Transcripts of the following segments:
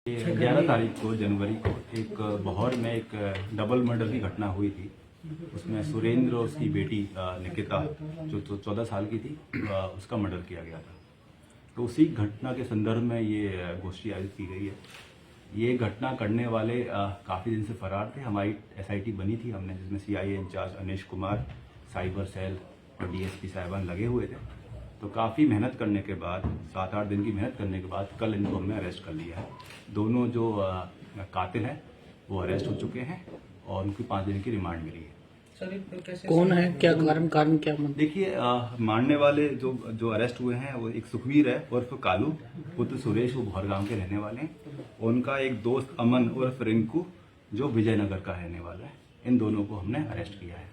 11 तारीख को जनवरी को एक बहौर में एक डबल मर्डर की घटना हुई थी। उसमें सुरेंद्र और उसकी बेटी निकिता जो 14 साल की थी उसका मर्डर किया गया था। तो उसी घटना के संदर्भ में ये गोष्ठी आयोजित की गई है। ये घटना करने वाले काफ़ी दिन से फरार थे। हमारी SIT बनी थी हमने, जिसमें CIA इंचार्ज अनिश कुमार, साइबर सेल और DSP साहिबान लगे हुए थे। तो काफ़ी मेहनत करने के बाद, 7-8 दिन की मेहनत करने के बाद कल इनको हमने अरेस्ट कर लिया है। दोनों जो कातिल हैं वो अरेस्ट हो चुके हैं और उनकी 5 दिन की रिमांड मिली है। कौन है, क्या कारण क्या? देखिए, मारने वाले जो अरेस्ट हुए हैं वो एक सुखवीर है उर्फ कालू, पुत्र सुरेश, वो भौर गांव के रहने वाले हैं। उनका एक दोस्त अमन उर्फ रिंकू जो विजयनगर का रहने वाला है। इन दोनों को हमने अरेस्ट किया है।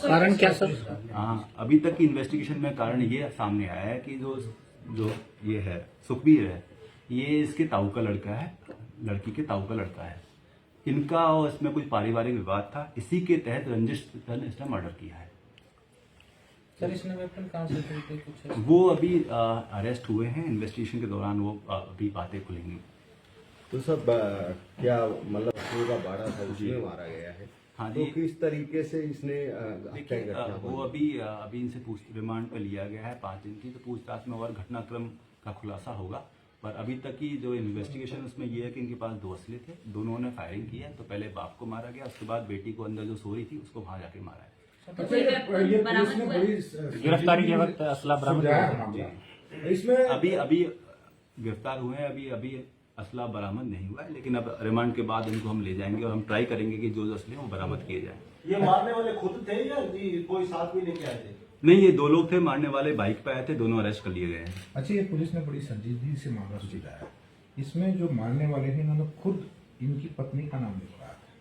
कारण क्या सर? हाँ, अभी तक की इन्वेस्टिगेशन में कारण ये सामने आया है कि जो ये है सुखवीर है, ये इसके ताऊ का लड़का है, लड़की के ताऊ का लड़का है। इनका और इसमें कुछ पारिवारिक विवाद था, इसी के तहत रंजिश इसने मर्डर किया है। सर, इसने वेपन कहां से खरीदे कुछ? वो अभी अरेस्ट हुए हैं। इन्वेस्टिगेशन के दौरान वो अभी बातें खुलेंगी। तो सब क्या मतलब पूरा बाड़ा था उसमें मारा गया है? हाँ तो जी। किस तरीके से इसने देखिए, वो अभी इनसे रिमांड पर लिया गया है 5 दिन की। तो पूछताछ में और घटनाक्रम का खुलासा होगा। पर अभी तक की जो इन्वेस्टिगेशन उसमें ये है कि इनके पास 2 असले थे, दोनों ने फायरिंग की है। तो पहले बाप को मारा गया, उसके बाद बेटी को अंदर जो सो रही थी उसको वहां जाके मारा है। गिरफ्तारी के वक्त असला बरामद इसमें अभी गिरफ्तार हुए हैं। अभी असला बरामद नहीं हुआ है, लेकिन अब रिमांड के बाद इनको हम ले जाएंगे और हम ट्राई करेंगे कि जो असले हैं वो बरामद किए जाएं। ये मारने वाले खुद थे या कोई साथ भी लेके आए थे? नहीं, ये 2 लोग थे। मारने वाले बाइक पे आए थे, दोनों अरेस्ट कर लिए गए हैं। अच्छा, ये पुलिस ने बड़ी संजीदगी से मामला सुलझाया। इसमें जो मारने वाले हैं इन्होंने खुद इनकी पत्नी का नाम लिखवाया था,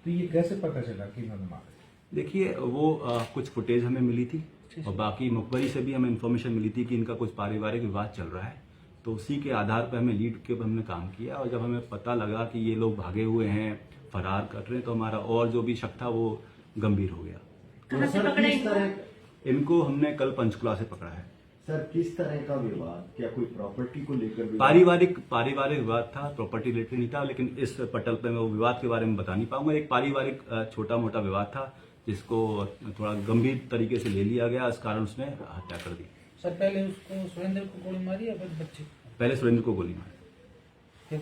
तो ये कैसे पता चला कि इन्होंने मारा? देखिए, वो कुछ फुटेज हमें मिली थी और बाकी मुखबरी से भी हमें इन्फॉर्मेशन मिली थी कि इनका कुछ पारिवारिक विवाद चल रहा है। तो उसी के आधार पर हमें लीड के हमने काम किया और जब हमें पता लगा कि ये लोग भागे हुए हैं, फरार कर रहे हैं, तो हमारा और जो भी शक था वो गंभीर हो गया। तो सर, किस तरह इनको हमने कल पंचकुला से पकड़ा है। सर किस तरह का विवाद? क्या कोई प्रॉपर्टी को लेकर पारिवारिक विवाद था, प्रॉपर्टी रिलेटेड नहीं था। लेकिन इस पटल पे मैं वो विवाद के बारे में बता नहीं पाऊंगा। एक पारिवारिक छोटा मोटा विवाद था जिसको थोड़ा गंभीर तरीके से ले लिया गया, इस कारण उसने हत्या कर दी। सर, पहले उसको सुरेंद्र को गोली मारी या फिर बच्चे? पहले सुरेंद्र को गोली मारी।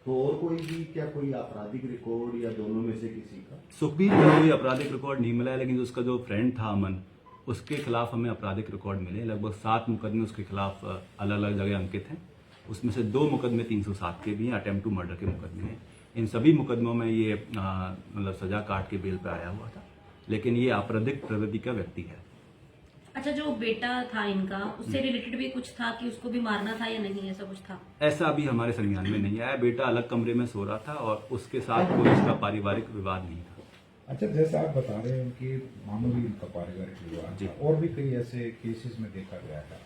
तो और कोई भी क्या कोई आपराधिक रिकॉर्ड या दोनों में से किसी का? सुखबीर का कोई आपराधिक रिकॉर्ड नहीं मिला है, लेकिन उसका जो फ्रेंड था अमन, उसके खिलाफ हमें आपराधिक रिकॉर्ड मिले। लगभग 7 मुकदमे उसके खिलाफ अलग अलग जगह अंकित हैं। उसमें से 2 मुकदमे 307 के भी हैं, अटेम्प्ट टू मर्डर के मुकदमे हैं। इन सभी मुकदमों में ये मतलब सजा काट के बेल पे आया हुआ था, लेकिन ये आपराधिक प्रवृत्ति का व्यक्ति है। अच्छा, जो बेटा था इनका, उससे रिलेटेड भी कुछ था कि उसको भी मारना था या नहीं, ऐसा कुछ था? ऐसा अभी हमारे संज्ञान में नहीं आया। बेटा अलग कमरे में सो रहा था और उसके साथ कोई इसका पारिवारिक विवाद नहीं था। अच्छा, जैसा आप बता रहे हैं कि मामूली इनका पारिवारिक विवाद जी। था, और भी कई ऐसे केसेस में देखा गया था।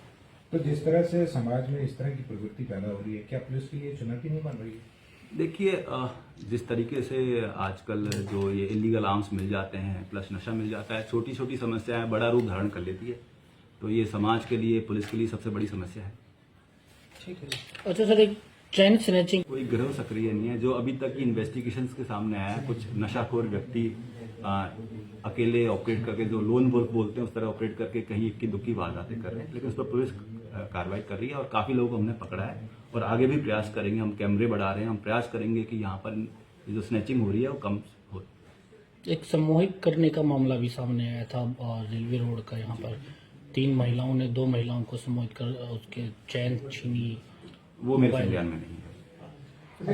तो जिस तरह से समाज में इस तरह की प्रवृत्ति पैदा हो रही है, क्या पुलिस की ये चुनौती नहीं बन रही है? देखिए, जिस तरीके से आजकल जो ये इलीगल आर्म्स मिल जाते हैं प्लस नशा मिल जाता है, छोटी छोटी समस्याएं बड़ा रूप धारण कर लेती है। तो ये समाज के लिए, पुलिस के लिए सबसे बड़ी समस्या है। ठीक है। अच्छा सर, एक चैन स्नैचिंग कोई गिरोह सक्रिय नहीं है। जो अभी तक की इन्वेस्टिगेशंस के सामने आया है, कुछ नशाखोर व्यक्ति अकेले ऑपरेट करके, जो लोन वुल्फ बोलते हैं उस तरह ऑपरेट करके कहीं इक्की दुक्की वारदातें कर रहे हैं। लेकिन उस पर पुलिस कार्रवाई कर रही है और काफी लोगों को हमने पकड़ा है और आगे भी प्रयास करेंगे। हम कैमरे बढ़ा रहे हैं, हम प्रयास करेंगे कि यहाँ पर जो स्नैचिंग हो रही है वो कम हो। एक सम्मोहित करने का मामला भी सामने आया था रेलवे रोड का। यहाँ पर 3 महिलाओं ने 2 महिलाओं को सम्मोहित कर उसके चैन छीनी। वो मेरे संज्ञान में नहीं है।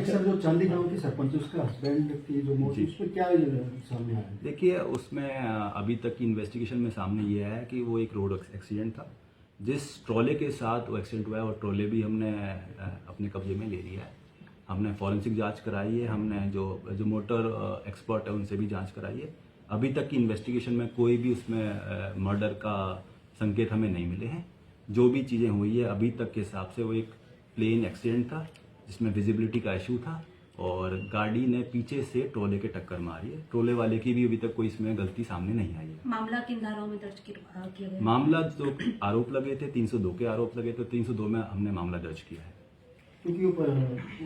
सर, जो चांदी गांव की सरपंच, उसका हस्बैंड की जो मौत, उसमें क्या सामने आया? देखिए, उसमें अभी तक की इन्वेस्टिगेशन में सामने ये है कि वो एक रोड एक्सीडेंट था। जिस ट्रॉले के साथ वो एक्सीडेंट हुआ है, और ट्रॉले भी हमने अपने कब्जे में ले लिया है। हमने फॉरेंसिक जांच कराई है, हमने जो मोटर एक्सपर्ट है उनसे भी जांच कराई है। अभी तक की इन्वेस्टिगेशन में कोई भी उसमें मर्डर का संकेत हमें नहीं मिले हैं। जो भी चीज़ें हुई है अभी तक के हिसाब से वो एक प्लेन एक्सीडेंट था जिसमें विजिबिलिटी का इशू था और गाड़ी ने पीछे से ट्रोले के टक्कर मारी है। ट्रोले वाले की भी अभी तक कोई इसमें गलती सामने नहीं आई है। मामला किन धाराओं में दर्ज किया गया? मामला जो आरोप लगे थे 302 के आरोप लगे थे, 302 में हमने मामला दर्ज किया है। क्योंकि वो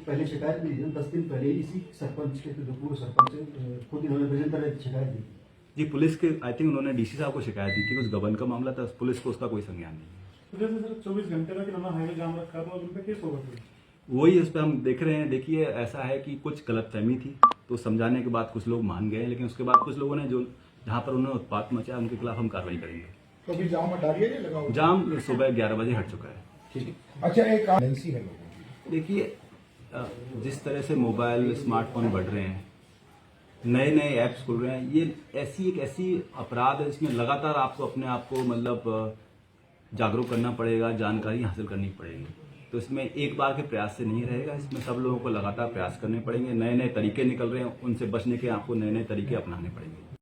पहले शिकायत भी दी थी, 10 दिन पहले इसी सरपंच के जो पूर्व सरपंच है, खुद इन्होंने प्रेजेंटर ने शिकायत दी थी। जी पुलिस के आई थिंक उन्होंने डीसी साहब को शिकायत दी थी, कुछ गबन का मामला था, पुलिस को उसका कोई संज्ञान नहीं है। तो जैसे सर 24 घंटे तक इन्होंने हाईवे जाम रखा था, उन पे केस होगा फिर? वही इस पर हम देख रहे हैं। देखिए ऐसा है कि कुछ गलतफहमी थी, तो समझाने के बाद कुछ लोग मान गए, लेकिन उसके बाद कुछ लोगों ने जो जहाँ पर उन्होंने उत्पात मचाया उनके खिलाफ हम कार्रवाई करेंगे। तो अभी जाम हटा दिया या लगा हुआ? जाम सुबह 11 बजे हट चुका है। ठीक है। अच्छा, एक एजेंसी है लोगों की। देखिए जिस तरह से मोबाइल स्मार्टफोन बढ़ रहे हैं, नए नए ऐप्स खुल रहे हैं, ये ऐसी अपराध है जिसमें लगातार आपको अपने आप को मतलब जागरूक करना पड़ेगा, जानकारी हासिल करनी पड़ेगी। तो इसमें एक बार के प्रयास से नहीं रहेगा, इसमें सब लोगों को लगातार प्रयास करने पड़ेंगे। नए नए तरीके निकल रहे हैं, उनसे बचने के आपको नए नए तरीके अपनाने पड़ेंगे।